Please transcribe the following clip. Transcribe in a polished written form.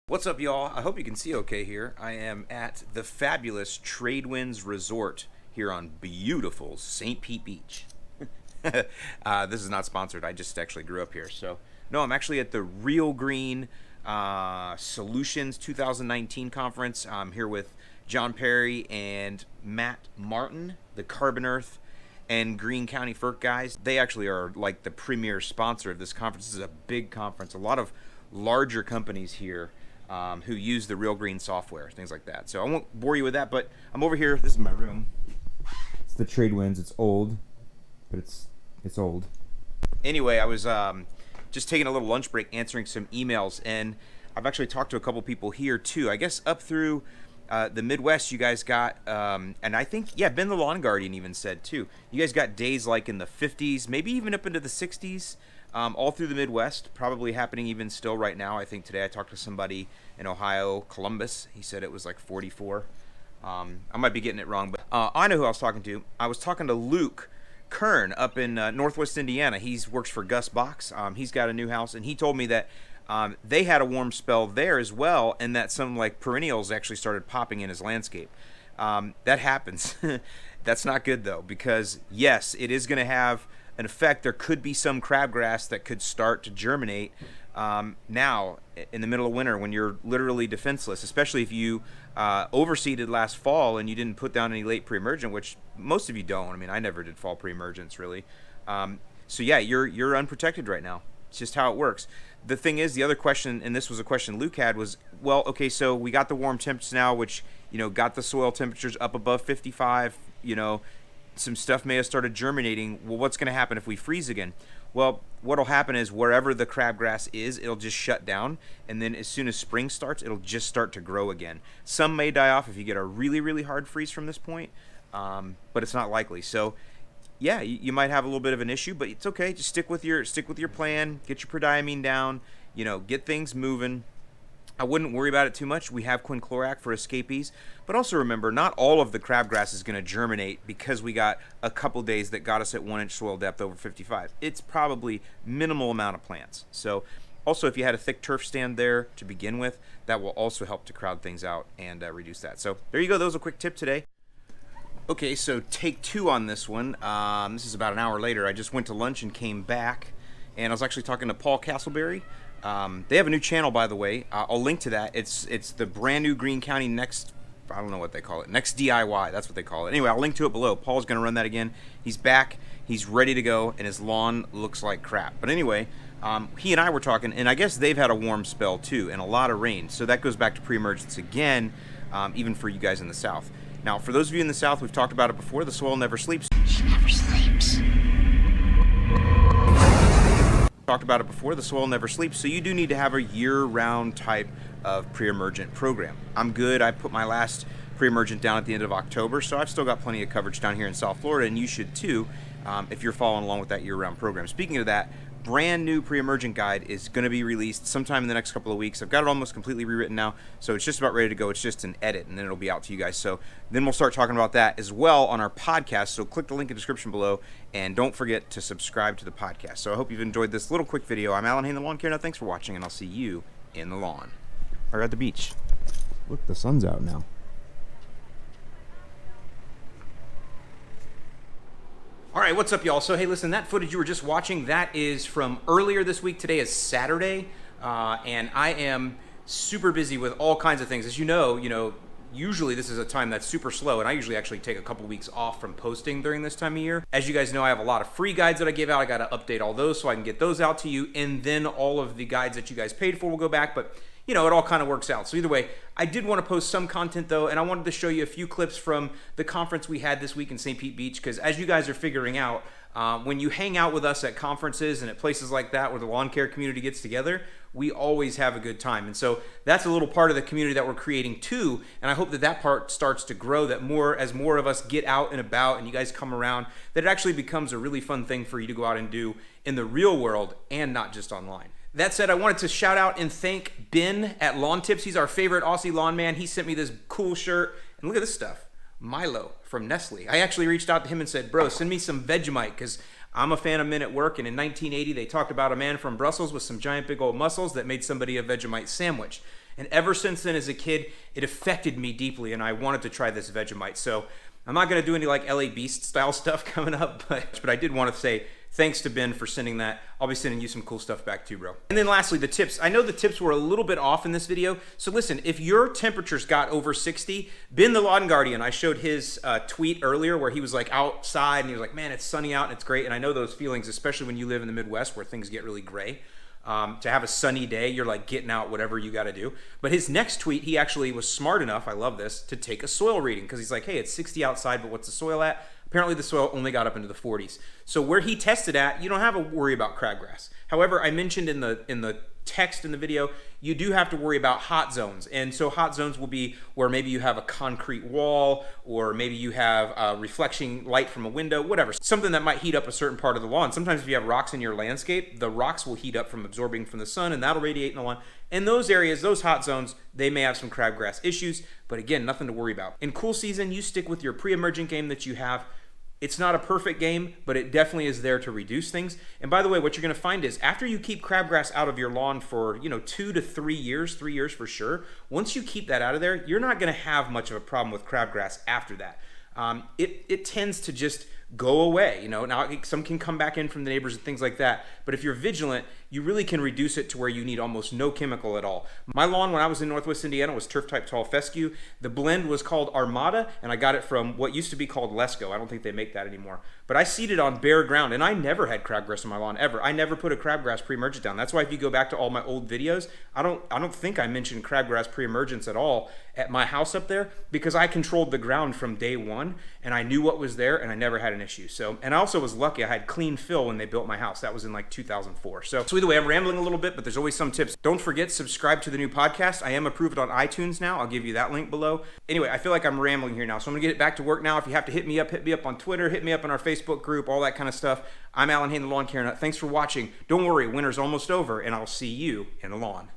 What's up, y'all? I hope you can see okay here. I am at the fabulous Tradewinds Resort here on beautiful St. Pete Beach. This is not sponsored. I just actually grew up here. So, no, I'm actually at the Real Greene Solutions 2019 conference. I'm here with John Perry and Matt Martin, the Carbon Earth and Greene County FERC guys. They actually are like the premier sponsor of this conference. This is a big conference. A lot of larger companies here who use the Real Greene software, things like that. So I won't bore you with that, but I'm over here. This is my room. It's the Tradewinds. It's old, but it's old. Anyway, I was just taking a little lunch break, answering some emails, and I've actually talked to a couple people here too. I guess up through the Midwest, you guys got, and I think, yeah, Ben the Lawn Guardian even said too, you guys got days like in the 50s, maybe even up into the 60s. All through the Midwest, probably happening even still right now. I think today I talked to somebody in Ohio, Columbus. He said it was like 44. I might be getting it wrong, but I know who I was talking to. I was talking to Luke Kern up in Northwest Indiana. He works for Gus Box. He's got a new house, and he told me that they had a warm spell there as well, and that some like perennials actually started popping in his landscape. That happens. That's not good though, because yes, it is going to have an effect. There could be some crabgrass that could start to germinate now in the middle of winter when you're literally defenseless, especially if you overseeded last fall and you didn't put down any late pre-emergent, which most of you don't. I mean, I never did fall pre-emergents really. So yeah, you're unprotected right now. It's just how it works. The thing is, the other question, and this was a question Luke had, was, well, okay, so we got the warm temps now, which, you know, got the soil temperatures up above 55, you know, some stuff may have started germinating. Well, what's going to happen if we freeze again? Well, what'll happen is wherever the crabgrass is, it'll just shut down, and then as soon as spring starts, it'll just start to grow again. Some may die off if you get a really, really hard freeze from this point, but it's not likely. So, yeah, you might have a little bit of an issue, but it's okay. Just stick with your plan. Get your prodiamine down. You know, get things moving. I wouldn't worry about it too much. We have quinclorac for escapees, but also remember, not all of the crabgrass is going to germinate because we got a couple days that got us at 1 inch soil depth over 55. It's probably minimal amount of plants. So also, if you had a thick turf stand there to begin with, that will also help to crowd things out and reduce that. So there you go. That was a quick tip today. Okay, so take two on this one. This is about an hour later. I just went to lunch and came back, and I was actually talking to Paul Castleberry. They have a new channel, by the way. I'll link to that. It's the brand new Greene County Next, I don't know what they call it, Next DIY, that's what they call it. Anyway, I'll link to it below. Paul's going to run that again. He's back, he's ready to go, and his lawn looks like crap. But anyway, he and I were talking, and I guess they've had a warm spell too, and a lot of rain. So that goes back to pre-emergence again, even for you guys in the South. Now, for those of you in the South, we've talked about it before, the soil never sleeps. She never sleeps. Talked about it before, the soil never sleeps, so you do need to have a year-round type of pre-emergent program. I'm good. I put my last pre-emergent down at the end of October, so I've still got plenty of coverage down here in South Florida, and you should too if you're following along with that year-round program. Speaking of that, brand new pre-emergent guide is going to be released sometime in the next couple of weeks. I've got it almost completely rewritten now, so it's just about ready to go. It's just an edit, and then it'll be out to you guys. So then we'll start talking about that as well on our podcast. So click the link in the description below, and don't forget to subscribe to the podcast. So I hope you've enjoyed this little quick video. I'm Alan Hain, the Lawn Care. Now, thanks for watching, and I'll see you in the lawn or at the beach. Look, the sun's out now. All right, what's up, y'all? So, hey, listen, that footage you were just watching, that is from earlier this week. Today is Saturday, and I am super busy with all kinds of things. As you know, usually this is a time that's super slow, and I usually actually take a couple weeks off from posting during this time of year. As you guys know, I have a lot of free guides that I give out. I got to update all those so I can get those out to you, and then all of the guides that you guys paid for will go back, but you know, it all kind of works out. So either way, I did want to post some content though, and I wanted to show you a few clips from the conference we had this week in St. Pete Beach, because as you guys are figuring out, when you hang out with us at conferences and at places like that where the lawn care community gets together, we always have a good time. And so that's a little part of the community that we're creating too, and I hope that that part starts to grow, that as more of us get out and about and you guys come around, that it actually becomes a really fun thing for you to go out and do in the real world and not just online. That said, I wanted to shout out and thank Ben at Lawn Tips. He's our favorite Aussie lawn man. He sent me this cool shirt, and look at this stuff. Milo from Nestle. I actually reached out to him and said, bro, send me some Vegemite, because I'm a fan of Men at Work, and in 1980, they talked about a man from Brussels with some giant big old muscles that made somebody a Vegemite sandwich. And ever since then, as a kid, it affected me deeply, and I wanted to try this Vegemite. So I'm not going to do any like LA Beast style stuff coming up, but I did want to say thanks to Ben for sending that. I'll be sending you some cool stuff back too, bro. And then lastly, the tips. I know the tips were a little bit off in this video. So listen, if your temperatures got over 60, Ben the Lawn Guardian, I showed his tweet earlier where he was like outside and he was like, man, it's sunny out and it's great. And I know those feelings, especially when you live in the Midwest where things get really gray. To have a sunny day, you're like getting out whatever you got to do. But his next tweet, he actually was smart enough, I love this, to take a soil reading because he's like, hey, it's 60 outside, but what's the soil at? Apparently the soil only got up into the 40s. So where he tested at, you don't have to worry about crabgrass. However, I mentioned in the text in the video, you do have to worry about hot zones. And so hot zones will be where maybe you have a concrete wall, or maybe you have reflecting light from a window, whatever. Something that might heat up a certain part of the lawn. Sometimes if you have rocks in your landscape, the rocks will heat up from absorbing from the sun, and that'll radiate in the lawn. In those areas, those hot zones, they may have some crabgrass issues, but again, nothing to worry about. In cool season, you stick with your pre-emergent game that you have. It's not a perfect game, but it definitely is there to reduce things. And by the way, what you're going to find is after you keep crabgrass out of your lawn for, 2 to 3 years, 3 years for sure, once you keep that out of there, you're not going to have much of a problem with crabgrass after that. It tends to just go away. Now some can come back in from the neighbors and things like that, but if you're vigilant, you really can reduce it to where you need almost no chemical at all. My lawn when I was in Northwest Indiana was turf type tall fescue. The blend was called Armada, and I got it from what used to be called Lesco. I don't think they make that anymore. But I seeded on bare ground, and I never had crabgrass on my lawn ever. I never put a crabgrass pre-emergent down. That's why if you go back to all my old videos, I don't think I mentioned crabgrass pre-emergence at all at my house up there, because I controlled the ground from day one, and I knew what was there, and I never had an issue. So, and I also was lucky. I had clean fill when they built my house. That was in like 2004. So either way, I'm rambling a little bit, but there's always some tips. Don't forget, subscribe to the new podcast. I am approved on iTunes now. I'll give you that link below. Anyway, I feel like I'm rambling here now, so I'm gonna get it back to work now. If you have to hit me up on Twitter, hit me up on our Facebook group, all that kind of stuff. I'm Alan Hain, the Lawn Care Nut. Thanks for watching. Don't worry, winter's almost over, and I'll see you in the lawn.